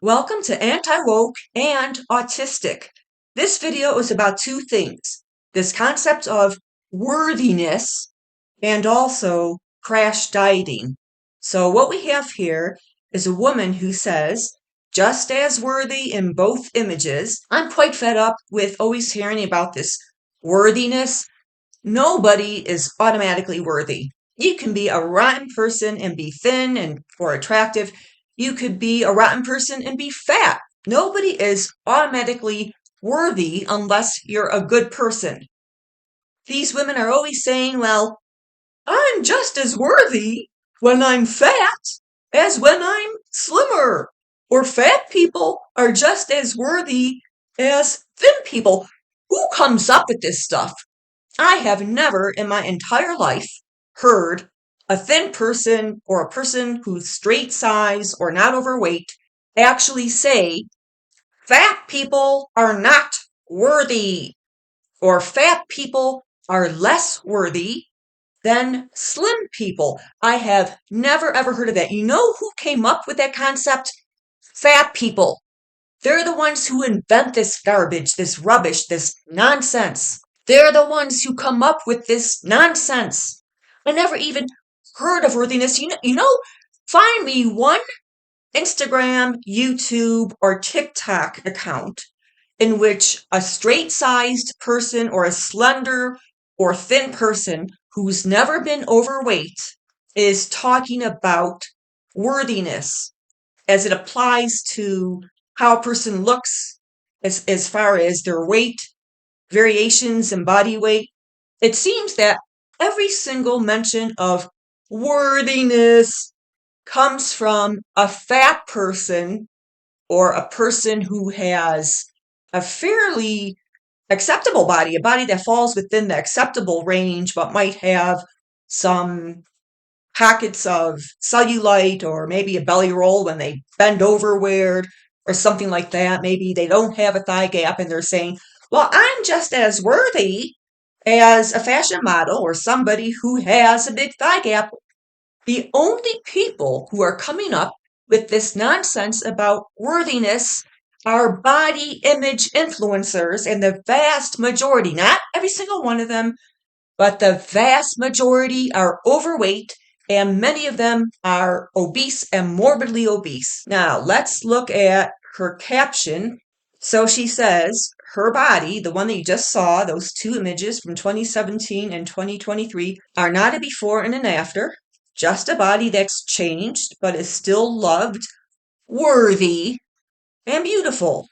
Welcome to Anti-Woke and Autistic. This video is about two things. This concept of worthiness and also crash dieting. So what we have here is a woman who says, just as worthy in both images. I'm quite fed up with always hearing about this worthiness. Nobody is automatically worthy. You can be a rotten person and be thin and or attractive. You could be a rotten person and be fat. Nobody is automatically worthy unless you're a good person. These women are always saying, well, I'm just as worthy when I'm fat as when I'm slimmer. Or fat people are just as worthy as thin people. Who comes up with this stuff? I have never in my entire life heard a thin person or a person who's straight size or not overweight actually say fat people are not worthy or fat people are less worthy than slim people. I have never ever heard of that. You know who came up with that concept? Fat people. They're the ones who invent this garbage, this rubbish, this nonsense. They're the ones who come up with this nonsense. I never even heard of worthiness. Find me one Instagram, YouTube, or TikTok account in which a straight-sized person or a slender or thin person who's never been overweight is talking about worthiness as it applies to how a person looks as far as their weight, variations in body weight. It seems that every single mention of worthiness comes from a fat person or a person who has a fairly acceptable body, a body that falls within the acceptable range, but might have some pockets of cellulite or maybe a belly roll when they bend over weird or something like that. Maybe they don't have a thigh gap and they're saying, well, I'm just as worthy as a fashion model or somebody who has a big thigh gap. The only people who are coming up with this nonsense about worthiness are body image influencers, and the vast majority, not every single one of them, but the vast majority are overweight, and many of them are obese and morbidly obese. Now, let's look at her caption. So she says, her body, the one that you just saw, those two images from 2017 and 2023, are not a before and an after, just a body that's changed, but is still loved, worthy, and beautiful.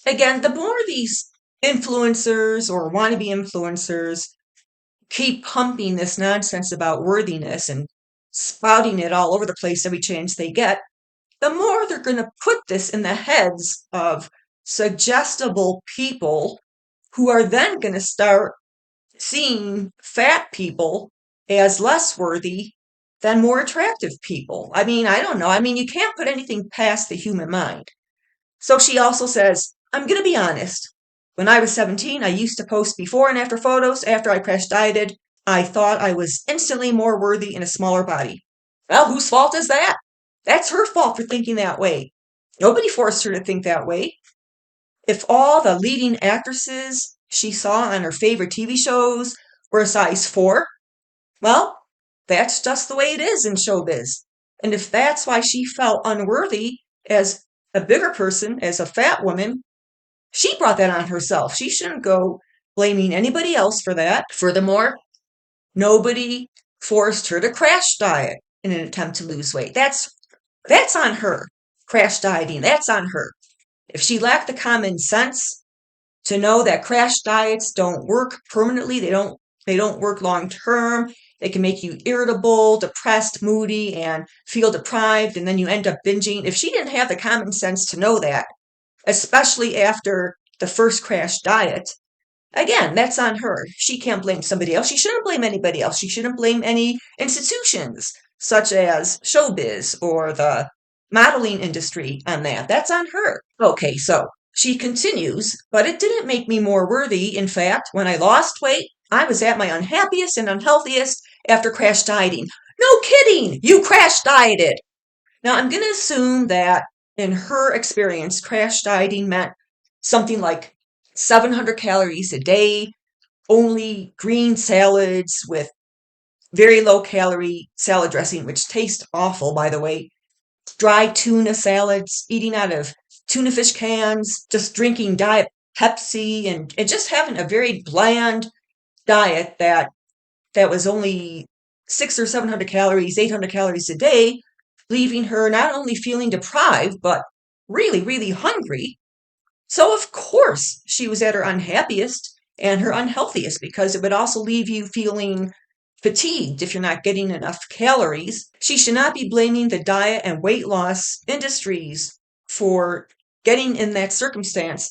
Again, the more these influencers or wannabe influencers keep pumping this nonsense about worthiness and spouting it all over the place every chance they get, the more they're going to put this in the heads of suggestible people who are then going to start seeing fat people as less worthy than more attractive people. I mean, I don't know. I mean, you can't put anything past the human mind. So she also says, I'm going to be honest. When I was 17, I used to post before and after photos after I crash dieted. I thought I was instantly more worthy in a smaller body. Well, whose fault is that? That's her fault for thinking that way. Nobody forced her to think that way. If all the leading actresses she saw on her favorite TV shows were a size 4, well, that's just the way it is in showbiz. And if that's why she felt unworthy as a bigger person, as a fat woman, she brought that on herself. She shouldn't go blaming anybody else for that. Furthermore, nobody forced her to crash diet in an attempt to lose weight. That's on her. Crash dieting, that's on her. If she lacked the common sense to know that crash diets don't work permanently, they don't work long term. They can make you irritable, depressed, moody, and feel deprived, and then you end up binging. If she didn't have the common sense to know that, especially after the first crash diet, again, that's on her. She can't blame somebody else. She shouldn't blame anybody else. She shouldn't blame any institutions, such as showbiz or the modeling industry on that. That's on her. Okay, so she continues, but it didn't make me more worthy. In fact, when I lost weight, I was at my unhappiest and unhealthiest after crash dieting. No kidding! You crash dieted! Now, I'm going to assume that In her experience, crash dieting meant something like 700 calories a day, only green salads with very low calorie salad dressing, which tastes awful, by the way, dry tuna salads, eating out of tuna fish cans, just drinking Diet Pepsi, and just having a very bland diet that was only 600 or 700 calories, 800 calories a day, leaving her not only feeling deprived, but really, really hungry. So, of course, she was at her unhappiest and her unhealthiest because it would also leave you feeling fatigued if you're not getting enough calories. She should not be blaming the diet and weight loss industries for getting in that circumstance.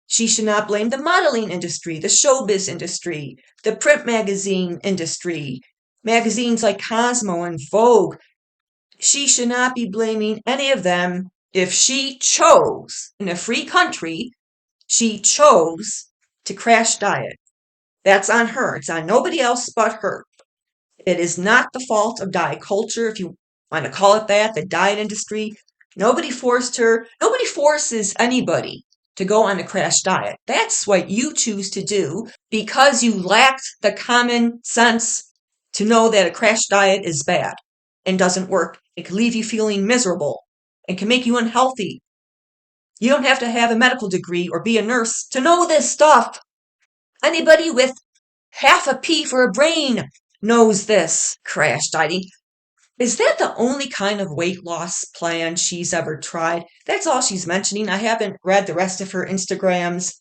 She should not blame the modeling industry, the showbiz industry, the print magazine industry, magazines like Cosmo and Vogue. She should not be blaming any of them if she chose, in a free country, she chose to crash diet. That's on her. It's on nobody else but her. It is not the fault of diet culture, if you want to call it that, the diet industry. Nobody forced her. Nobody forces anybody to go on a crash diet. That's what you choose to do because you lacked the common sense to know that a crash diet is bad and doesn't work. It can leave you feeling miserable and can make you unhealthy. You don't have to have a medical degree or be a nurse to know this stuff. Anybody with half a pea for a brain knows this. Crash dieting. Is that the only kind of weight loss plan she's ever tried? That's all she's mentioning. I haven't read the rest of her Instagrams,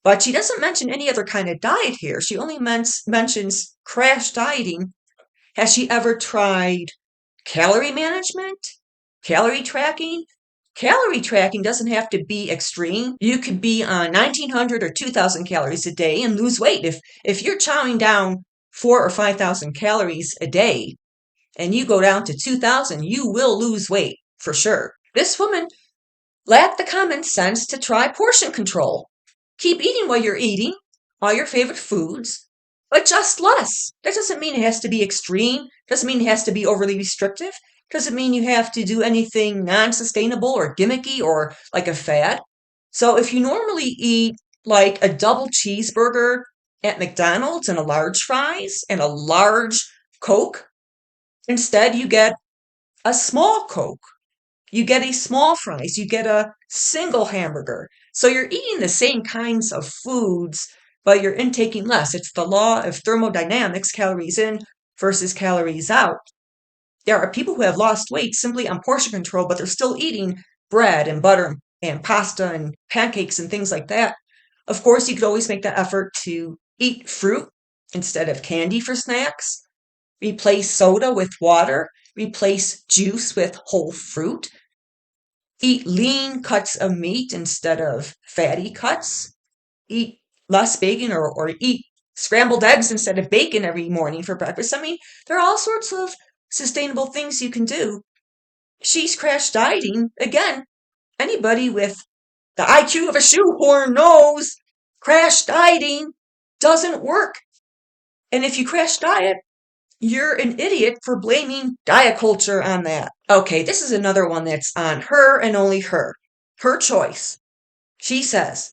but she doesn't mention any other kind of diet here. She only mentions crash dieting. Has she ever tried calorie management? Calorie tracking? Calorie tracking doesn't have to be extreme. You could be on 1900 or 2000 calories a day and lose weight. If you're chowing down 4 or 5000 calories a day and you go down to 2000, you will lose weight for sure. This woman lacked the common sense to try portion control. Keep eating what you're eating, all your favorite foods, but just less. That doesn't mean it has to be extreme. Doesn't mean it has to be overly restrictive. Doesn't mean you have to do anything non-sustainable or gimmicky or like a fad. So if you normally eat like a double cheeseburger at McDonald's and a large fries and a large Coke, instead you get a small Coke. You get a small fries. You get a single hamburger. So you're eating the same kinds of foods, but you're intaking less. It's the law of thermodynamics, calories in versus calories out. There are people who have lost weight simply on portion control, but they're still eating bread and butter and pasta and pancakes and things like that. Of course, you could always make the effort to eat fruit instead of candy for snacks. Replace soda with water. Replace juice with whole fruit. Eat lean cuts of meat instead of fatty cuts. Eat less bacon or eat scrambled eggs instead of bacon every morning for breakfast. I mean, there are all sorts of sustainable things you can do. She's crash dieting. Again, anybody with the IQ of a shoehorn knows crash dieting doesn't work. And if you crash diet, you're an idiot for blaming diet culture on that. Okay, this is another one that's on her and only her. Her choice. She says,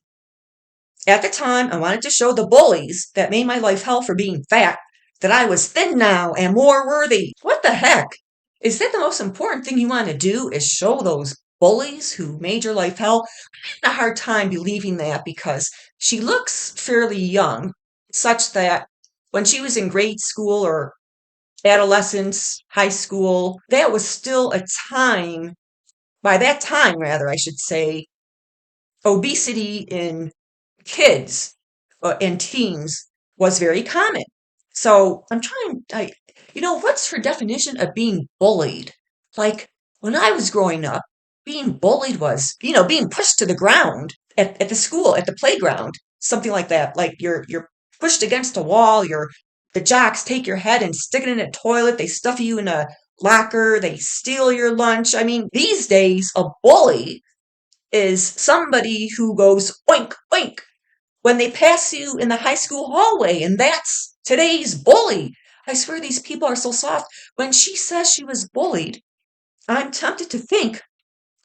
at the time, I wanted to show the bullies that made my life hell for being fat that I was thin now and more worthy. What the heck? Is that the most important thing you want to do is show those bullies who made your life hell? I have a hard time believing that because she looks fairly young, such that when she was in grade school or adolescence, high school, that was still a time, by that time, rather, I should say, obesity in kids and teens was very common. So what's her definition of being bullied? Like when I was growing up, being bullied was, being pushed to the ground at the school, at the playground, something like that. Like you're pushed against a wall, the jocks take your head and stick it in a toilet, they stuff you in a locker, they steal your lunch. I mean, these days, a bully is somebody who goes oink, oink when they pass you in the high school hallway, and that's today's bully. I swear these people are so soft. When she says she was bullied, I'm tempted to think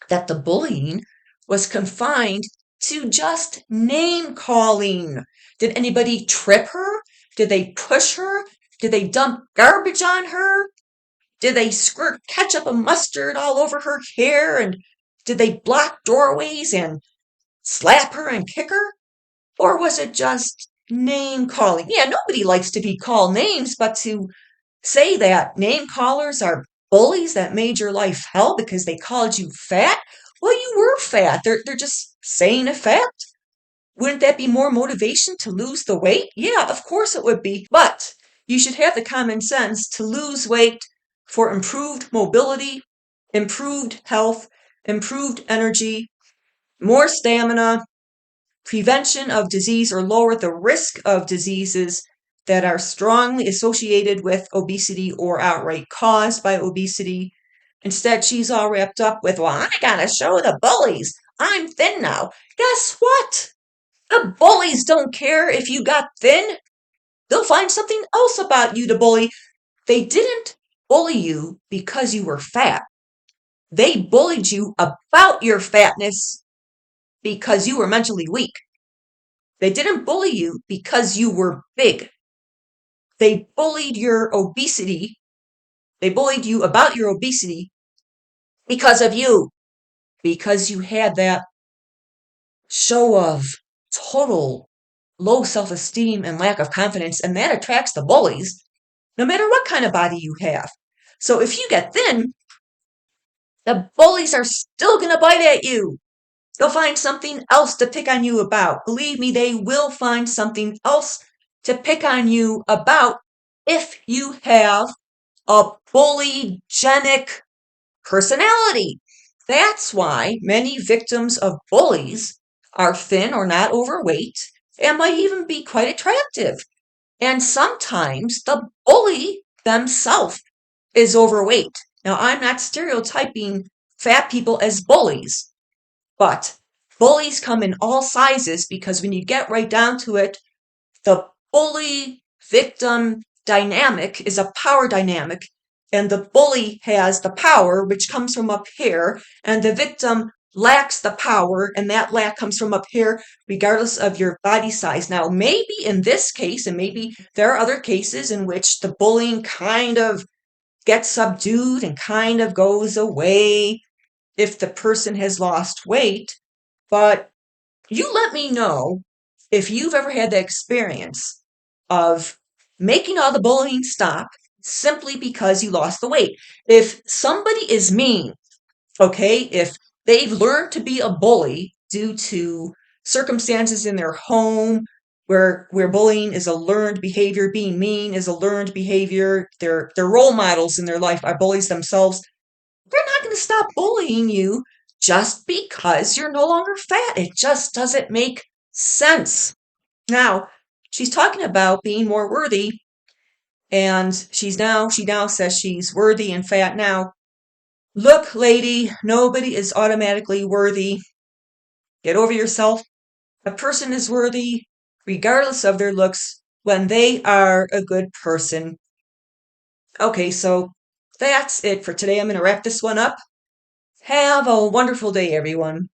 that the bullying was confined to just name calling. Did anybody trip her? Did they push her? Did they dump garbage on her? Did they squirt ketchup and mustard all over her hair? And did they block doorways and slap her and kick her? Or was it just name calling? Yeah, nobody likes to be called names, but to say that name callers are bullies that made your life hell because they called you fat, well, you were fat. They're just saying a fact. Wouldn't that be more motivation to lose the weight? Yeah, of course it would be. But you should have the common sense to lose weight for improved mobility, improved health, improved energy, more stamina, prevention of disease, or lower the risk of diseases that are strongly associated with obesity or outright caused by obesity. Instead, she's all wrapped up with, well, I gotta show the bullies. I'm thin now. Guess what? The bullies don't care if you got thin. They'll find something else about you to bully. They didn't bully you because you were fat. They bullied you about your fatness because you were mentally weak. They didn't bully you because you were big. They bullied your obesity. They bullied you about your obesity because of you, because you had that show of total low self esteem and lack of confidence, and that attracts the bullies, no matter what kind of body you have. So if you get thin, the bullies are still going to bite at you. They'll find something else to pick on you about. Believe me, they will find something else to pick on you about if you have a bullygenic personality. That's why many victims of bullies are thin or not overweight and might even be quite attractive. And sometimes the bully themselves is overweight. Now, I'm not stereotyping fat people as bullies, but bullies come in all sizes because when you get right down to it, the bully victim dynamic is a power dynamic, and the bully has the power, which comes from up here, and the victim lacks the power, and that lack comes from up here, regardless of your body size. Now, maybe in this case, and maybe there are other cases in which the bullying kind of gets subdued and kind of goes away if the person has lost weight, but you let me know if you've ever had the experience of making all the bullying stop simply because you lost the weight. If somebody is mean, okay, if they've learned to be a bully due to circumstances in their home where bullying is a learned behavior, being mean is a learned behavior, their role models in their life are bullies themselves, they're not going to stop bullying you just because you're no longer fat. It just doesn't make sense. Now, she's talking about being more worthy, and she now says she's worthy and fat now. Look, lady, nobody is automatically worthy. Get over yourself. A person is worthy regardless of their looks when they are a good person. Okay, so that's it for today. I'm going to wrap this one up. Have a wonderful day, everyone.